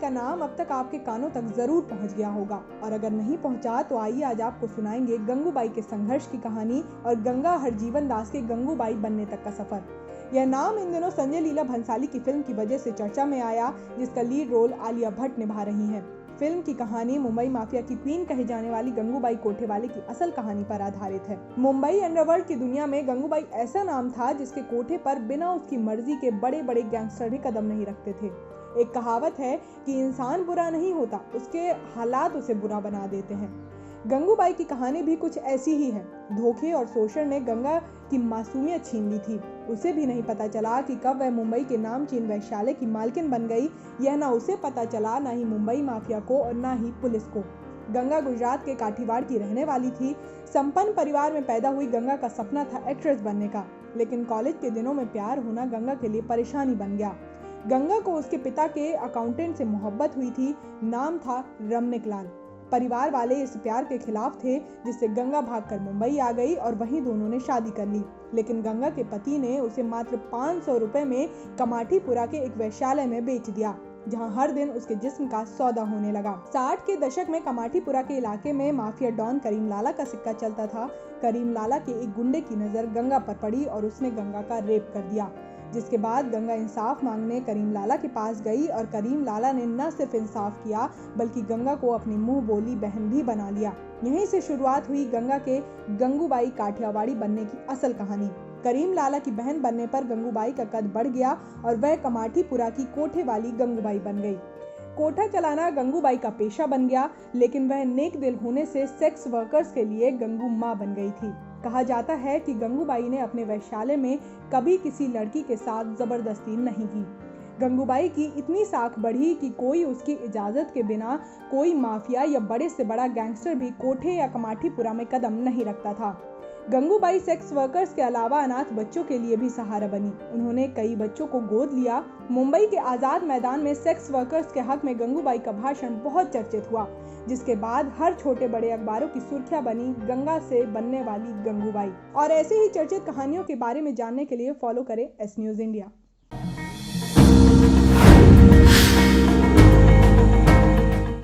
का नाम अब तक आपके कानों तक जरूर पहुंच गया होगा, और अगर नहीं पहुंचा तो आइए आज आपको सुनाएंगे गंगूबाई के संघर्ष की कहानी और गंगा हरजीवन दास के गंगूबाई बनने तक का सफर। यह नाम इन दिनों संजय लीला भंसाली की फिल्म की वजह से चर्चा में आया, जिसका लीड रोल आलिया भट्ट निभा रही हैं। फिल्म की कहानी मुंबई माफिया की क्वीन कहे जाने वाली गंगूबाई कोठेवाले की असल कहानी पर आधारित है। मुंबई अंडरवर्ल्ड की दुनिया में गंगूबाई ऐसा नाम था जिसके कोठे पर बिना उसकी मर्जी के बड़े बड़े गैंगस्टर भी कदम नहीं रखते थे। एक कहावत है कि इंसान बुरा नहीं होता, उसके हालात उसे बुरा बना देते हैं। गंगूबाई की कहानी भी कुछ ऐसी ही है। धोखे और शोषण ने गंगा की मासूमियत छीन ली थी। उसे भी नहीं पता चला कि कब वह मुंबई के नामचीन वैश्यालय की मालकिन बन गई। यह ना उसे पता चला, ना ही मुंबई माफिया को और ना ही पुलिस को। गंगा गुजरात के काठीवाड़ की रहने वाली थी। संपन्न परिवार में पैदा हुई गंगा का सपना था एक्ट्रेस बनने का, लेकिन कॉलेज के दिनों में प्यार होना गंगा के लिए परेशानी बन गया। गंगा को उसके पिता के अकाउंटेंट से मोहब्बत हुई थी। नाम था रमनिक लाल। परिवार वाले इस प्यार के खिलाफ थे, जिससे गंगा भागकर मुंबई आ गई और वहीं दोनों ने शादी कर ली। लेकिन गंगा के पति ने उसे मात्र 500 रुपए में कमाठीपुरा के एक वैश्यालय में बेच दिया, जहां हर दिन उसके जिस्म का सौदा होने लगा। 60 के दशक में कमाठीपुरा के इलाके में माफिया डॉन करीम लाला का सिक्का चलता था। करीम लाला के एक गुंडे की नजर गंगा पर पड़ी और उसने गंगा का रेप कर दिया, जिसके बाद गंगा इंसाफ मांगने करीम लाला के पास गई और करीम लाला ने न सिर्फ इंसाफ किया बल्कि गंगा को अपनी मुंह बोली बहन भी बना लिया। यहीं से शुरुआत हुई गंगा के गंगूबाई काठियावाड़ी बनने की असल कहानी। करीम लाला की बहन बनने पर गंगूबाई का कद बढ़ गया और वह कमाठीपुरा की कोठे वाली गंगूबाई बन गई। कोठा चलाना गंगूबाई का पेशा बन गया, लेकिन वह नेक दिल होने से सेक्स वर्कर्स के लिए गंगू माँ बन गई थी। कहा जाता है कि गंगूबाई ने अपने वैश्यालय में कभी किसी लड़की के साथ जबरदस्ती नहीं की। गंगूबाई की इतनी साख बढ़ी कि कोई उसकी इजाजत के बिना कोई माफिया या बड़े से बड़ा गैंगस्टर भी कोठे या कमाठीपुरा में कदम नहीं रखता था। गंगूबाई सेक्स वर्कर्स के अलावा अनाथ बच्चों के लिए भी सहारा बनी। उन्होंने कई बच्चों को गोद लिया। मुंबई के आजाद मैदान में सेक्स वर्कर्स के हक में गंगूबाई का भाषण बहुत चर्चित हुआ, जिसके बाद हर छोटे बड़े अखबारों की सुर्खियां बनी गंगा से बनने वाली गंगूबाई। और ऐसे ही चर्चित कहानियों के बारे में जानने के लिए फॉलो करें एस न्यूज़ इंडिया।